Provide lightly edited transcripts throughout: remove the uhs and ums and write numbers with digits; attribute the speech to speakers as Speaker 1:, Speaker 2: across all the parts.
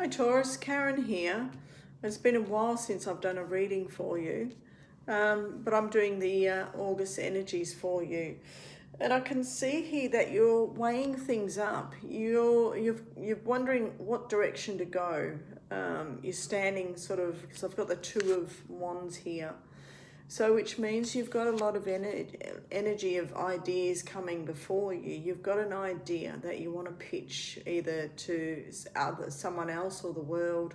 Speaker 1: Hi Taurus, Karen here. It's been a while since I've done a reading for you, but I'm doing the August energies for you. And I can see here that you're weighing things up. You're wondering what direction to go. You're standing sort of, because I've got the Two of Wands here. So which means you've got a lot of energy of ideas coming before you. You've got an idea that you want to pitch either to someone else or the world.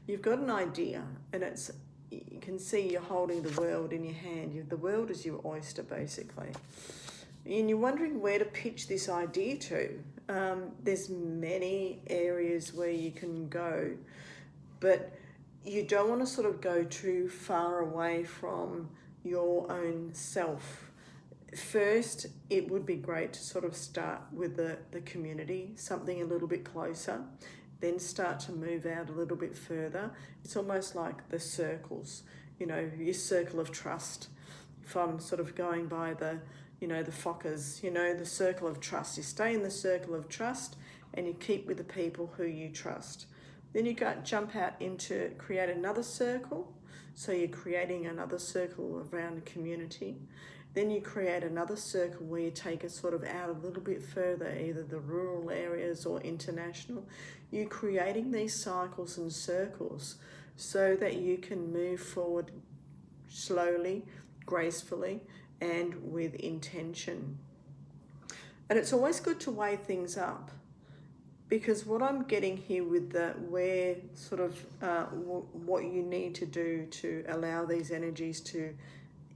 Speaker 1: You've got an idea, and you can see you're holding the world in your hand. The world is your oyster, basically. And you're wondering where to pitch this idea to. There's many areas where you can go, but you don't want to sort of go too far away from your own self. First, it would be great to sort of start with the community, something a little bit closer, then start to move out a little bit further. It's almost like the circles, your circle of trust. If I'm sort of going by the Fockers, the circle of trust. You stay in the circle of trust and you keep with the people who you trust. Then you jump out into create another circle. So you're creating another circle around a community. Then you create another circle where you take it sort of out a little bit further, either the rural areas or international. You're creating these cycles and circles so that you can move forward slowly, gracefully, and with intention. And it's always good to weigh things up. Because what I'm getting here with what you need to do to allow these energies to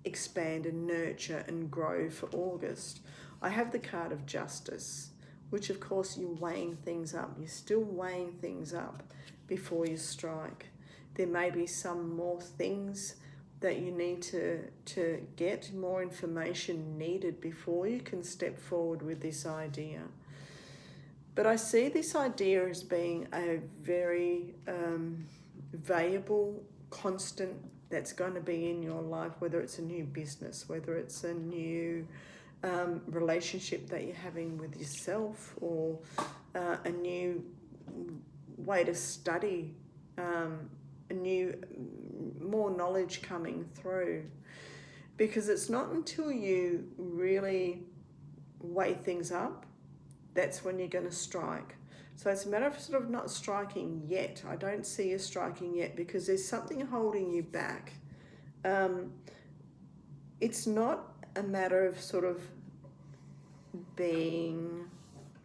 Speaker 1: expand and nurture and grow for August, I have the card of Justice, which of course you're weighing things up. You're still weighing things up before you strike. There may be some more things that you need to get, more information needed before you can step forward with this idea. But I see this idea as being a very valuable constant that's going to be in your life, whether it's a new business, whether it's a new relationship that you're having with yourself, or a new way to study, more knowledge coming through. Because it's not until you really weigh things up that's when you're going to strike. So it's a matter of sort of not striking yet. I don't see you striking yet because there's something holding you back. It's not a matter of sort of being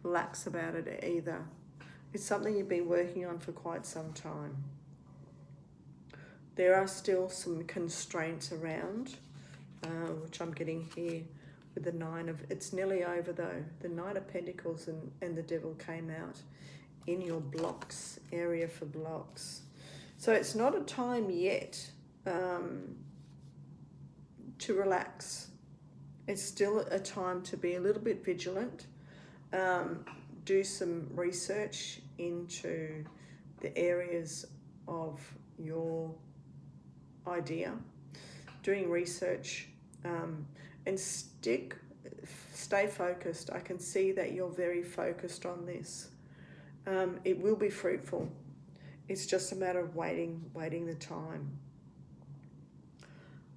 Speaker 1: lax about it either. It's something you've been working on for quite some time. There are still some constraints around, which I'm getting here. With the it's nearly over though. The Nine of Pentacles and the Devil came out in your blocks, area for blocks. So it's not a time yet to relax. It's still a time to be a little bit vigilant, do some research into the areas of your idea, doing research, and stay focused. I can see that you're very focused on this. It will be fruitful. It's just a matter of waiting the time.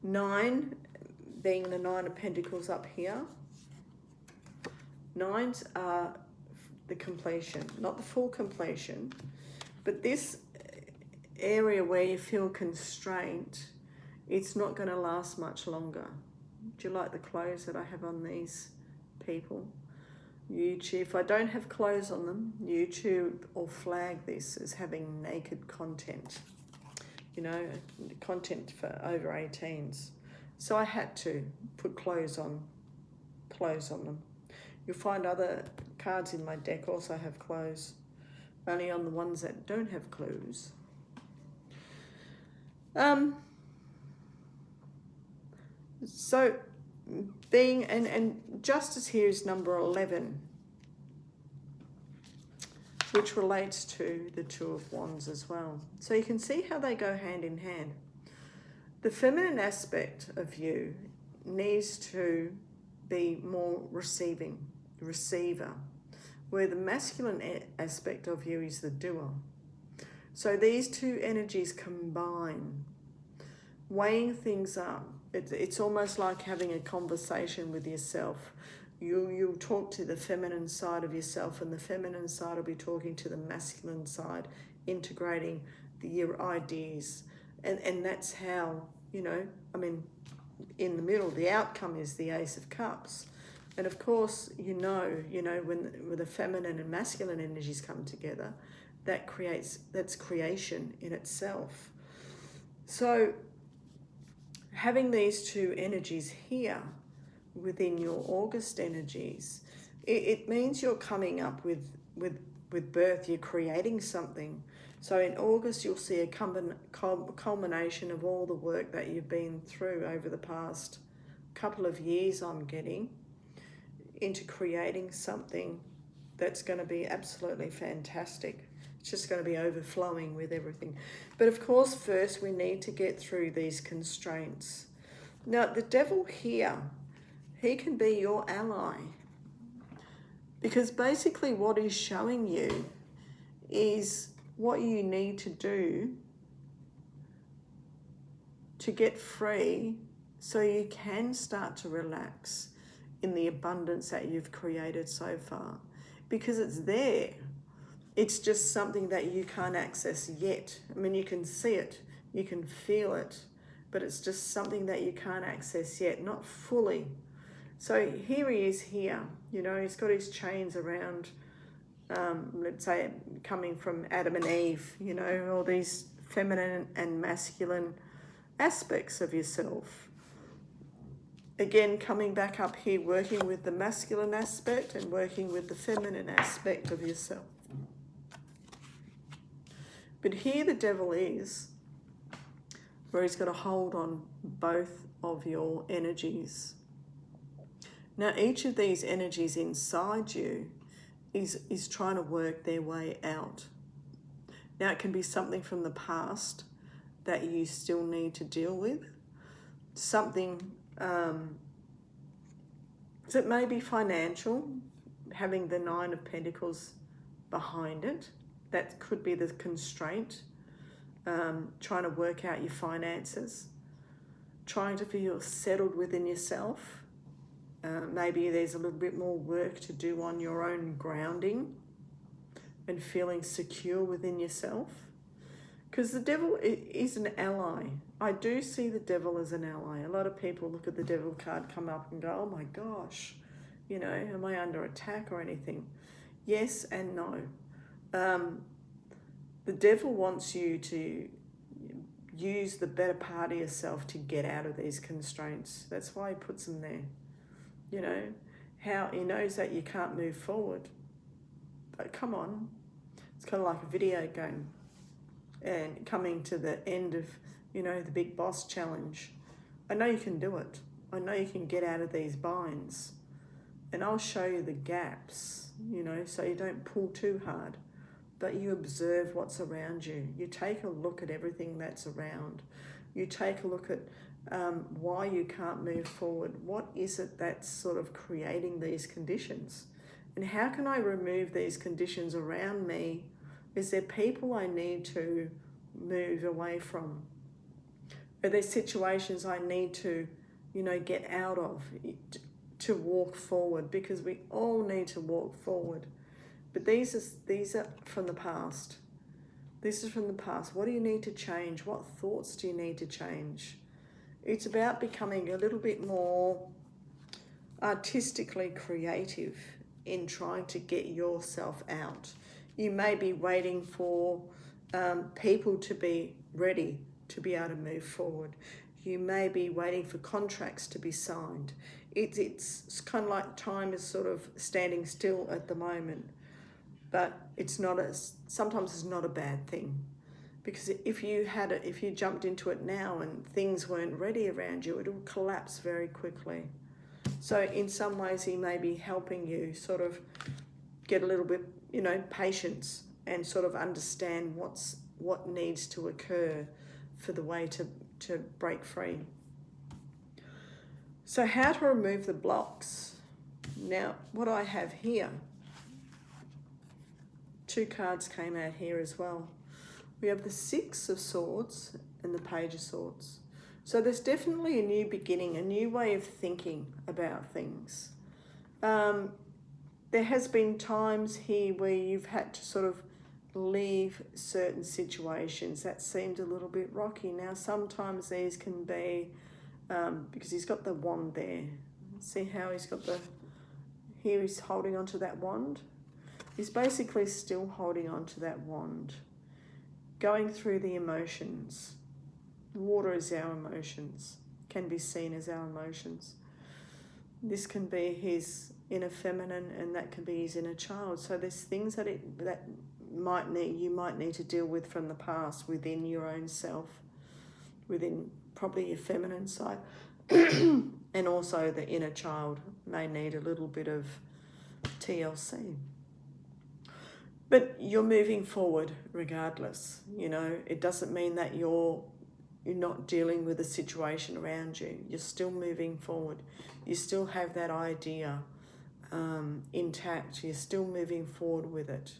Speaker 1: 9 being the Nine of Pentacles up here. 9s are the completion, not the full completion, but this area where you feel constraint, it's not going to last much longer. Do you like the clothes that I have on these people? YouTube, if I don't have clothes on them, YouTube will flag this as having naked content. Content for over 18s. So I had to put clothes on them. You'll find other cards in my deck also have clothes, only on the ones that don't have clues. So being, and Justice here is number 11, which relates to the Two of Wands as well. So you can see how they go hand in hand. The feminine aspect of you needs to be more receiver, where the masculine aspect of you is the doer. So these two energies combine, weighing things up. It's almost like having a conversation with yourself. You'll talk to the feminine side of yourself, and the feminine side will be talking to the masculine side, integrating your ideas. And that's how, I mean, in the middle, the outcome is the Ace of Cups. And of course, when the feminine and masculine energies come together, that's creation in itself. So having these two energies here within your August energies, it means you're coming up with birth, you're creating something. So in August, you'll see a culmination of all the work that you've been through over the past couple of years, I'm getting, into creating something that's going to be absolutely fantastic. It's just going to be overflowing with everything. But of course, first we need to get through these constraints. Now, the devil here, he can be your ally. Because basically what he's showing you is what you need to do to get free so you can start to relax in the abundance that you've created so far. Because it's there. It's just something that you can't access yet. I mean, you can see it, you can feel it, but it's just something that you can't access yet, not fully. So here he is here, he's got his chains around, let's say, coming from Adam and Eve, all these feminine and masculine aspects of yourself. Again, coming back up here, working with the masculine aspect and working with the feminine aspect of yourself. But here the devil is, where he's got a hold on both of your energies. Now, each of these energies inside you is trying to work their way out. Now, it can be something from the past that you still need to deal with. Something that may be financial, having the Nine of Pentacles behind it. That could be the constraint, trying to work out your finances, trying to feel settled within yourself. Maybe there's a little bit more work to do on your own grounding and feeling secure within yourself. Because the devil is an ally. I do see the devil as an ally. A lot of people look at the devil card come up and go, oh my gosh, am I under attack or anything? Yes and no. The devil wants you to use the better part of yourself to get out of these constraints. That's why he puts them there. How he knows that you can't move forward. But come on, it's kind of like a video game and coming to the end of, the big boss challenge. I know you can do it. I know you can get out of these binds. And I'll show you the gaps, so you don't pull too hard. But you observe what's around you. You take a look at everything that's around. You take a look at why you can't move forward. What is it that's sort of creating these conditions? And how can I remove these conditions around me? Is there people I need to move away from? Are there situations I need to, get out of to walk forward? Because we all need to walk forward. But these are from the past. This is from the past. What do you need to change? What thoughts do you need to change? It's about becoming a little bit more artistically creative in trying to get yourself out. You may be waiting for people to be ready to be able to move forward. You may be waiting for contracts to be signed. It's kind of like time is sort of standing still at the moment. But sometimes it's not a bad thing, because if you jumped into it now and things weren't ready around you, it will collapse very quickly. So in some ways, he may be helping you sort of get a little bit, patience and sort of understand what needs to occur for the way to break free. So how to remove the blocks? Now, what I have here, two cards came out here as well. We have the Six of Swords and the Page of Swords. So there's definitely a new beginning, a new way of thinking about things. There has been times here where you've had to sort of leave certain situations that seemed a little bit rocky. Now sometimes these can be, because he's got the wand there. See how he's got here he's holding onto that wand? He's basically still holding onto that wand, going through the emotions. Water is our emotions, can be seen as our emotions. This can be his inner feminine, and that can be his inner child. So there's things that you might need to deal with from the past within your own self, within probably your feminine side, and also the inner child may need a little bit of TLC. But you're moving forward regardless. You know, it doesn't mean that you're not dealing with the situation around you. You're still moving forward. You still have that idea intact. You're still moving forward with it.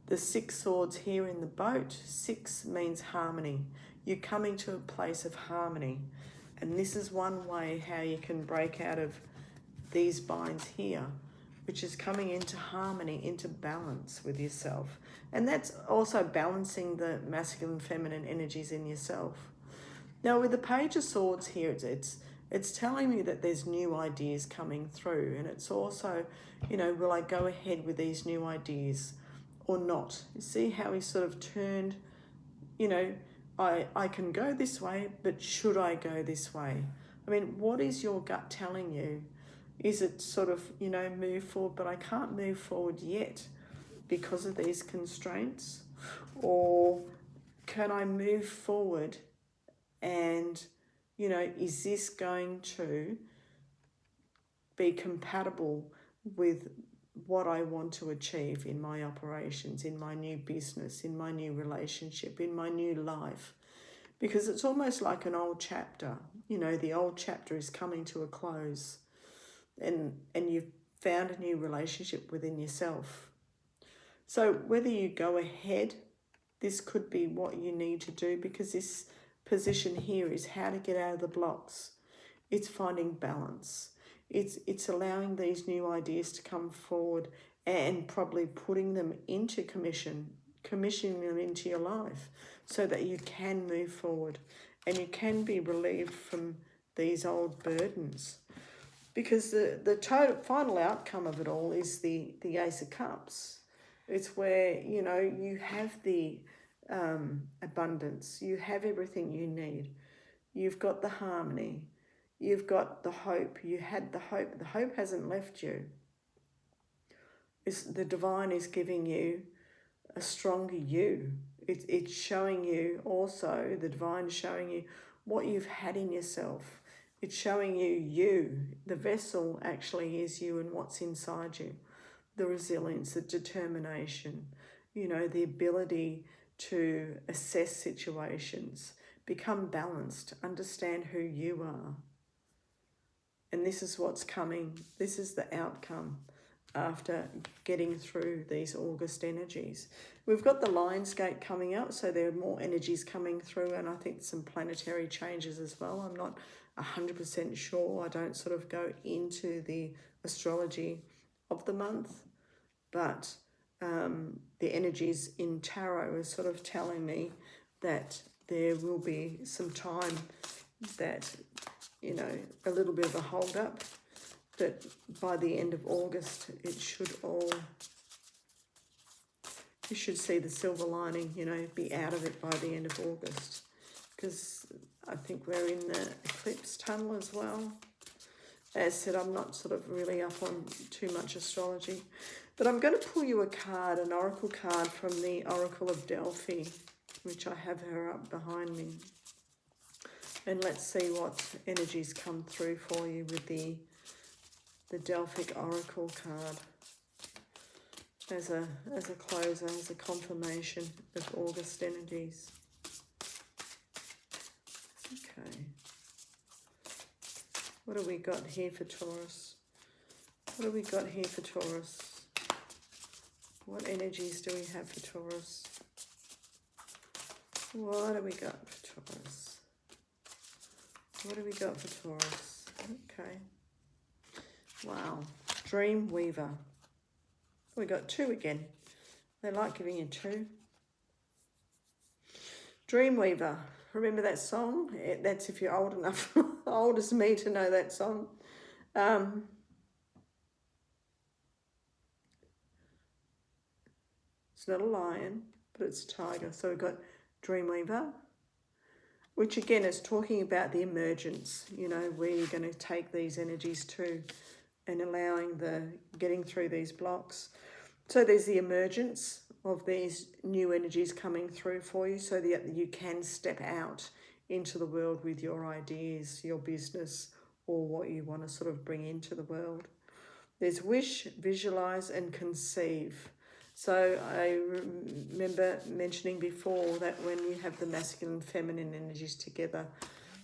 Speaker 1: The Six Swords here in the boat, 6 means harmony. You're coming to a place of harmony. And this is one way how you can break out of these binds here, which is coming into harmony, into balance with yourself. And that's also balancing the masculine, feminine energies in yourself. Now with the Page of Swords here, it's telling me that there's new ideas coming through. And it's also, you know, will I go ahead with these new ideas or not? You see how he sort of turned, you know, I can go this way, but should I go this way? I mean, what is your gut telling you? Is it sort of, you know, move forward, but I can't move forward yet because of these constraints? Or can I move forward and, you know, is this going to be compatible with what I want to achieve in my operations, in my new business, in my new relationship, in my new life? Because it's almost like an old chapter. You know, the old chapter is coming to a close. And you've found a new relationship within yourself. So whether you go ahead, this could be what you need to do, because this position here is how to get out of the blocks. It's finding balance. It's allowing these new ideas to come forward and probably putting them into commissioning them into your life so that you can move forward and you can be relieved from these old burdens. Because the total final outcome of it all is the Ace of Cups. It's where, you know, you have the abundance. You have everything you need. You've got the harmony. You've got the hope. You had the hope. The hope hasn't left you. The divine is giving you a stronger you. It's showing you also, the divine is showing you what you've had in yourself. It's showing you. The vessel actually is you and what's inside you. The resilience, the determination, you know, the ability to assess situations, become balanced, understand who you are. And this is what's coming. This is the outcome after getting through these August energies. We've got the Lion's Gate coming up, so there are more energies coming through, and I think some planetary changes as well. I'm not 100% sure. I don't sort of go into the astrology of the month, but the energies in tarot are sort of telling me that there will be some time that, you know, a little bit of a hold up, but by the end of August it should all, you should see the silver lining, you know, be out of it by the end of August, because I think we're in the eclipse tunnel as well. As I said, I'm not sort of really up on too much astrology, but I'm going to pull you a card, an oracle card from the Oracle of Delphi, which I have her up behind me. And let's see what energies come through for you with the Delphic Oracle card as a closer, as a confirmation of August energies. Okay. What have we got here for Taurus? What have we got here for Taurus? What energies do we have for Taurus? What do we got for Taurus? What do we got for Taurus? Okay. Wow. Dream Weaver. We got 2 again. They like giving you 2. Dreamweaver. Remember that song? That's if you're old enough, old as me, to know that song. It's not a lion, but it's a tiger. So we've got Dreamweaver, which again is talking about the emergence, you know, where you're going to take these energies to and allowing getting through these blocks. So there's the emergence of these new energies coming through for you so that you can step out into the world with your ideas, your business, or what you want to sort of bring into the world. There's wish, visualize, and conceive. So I remember mentioning before that when you have the masculine and feminine energies together,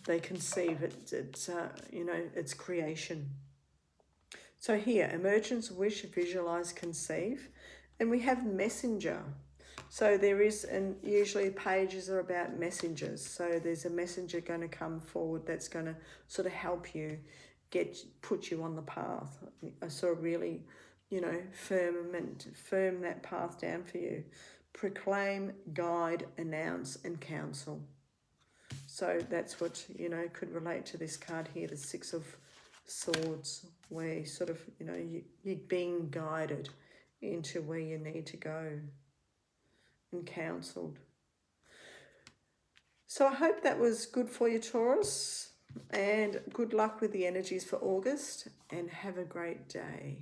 Speaker 1: they conceive. It's creation. So here, emergence, wish, visualize, conceive. And we have messenger. So there is, and usually pages are about messengers. So there's a messenger going to come forward that's going to sort of help you put you on the path. Sort of really, firm that path down for you. Proclaim, guide, announce, and counsel. So that's what, could relate to this card here, the 6 of Swords, where sort of, you're being guided into where you need to go and counselled. So I hope that was good for you, Taurus, and good luck with the energies for August, and have a great day.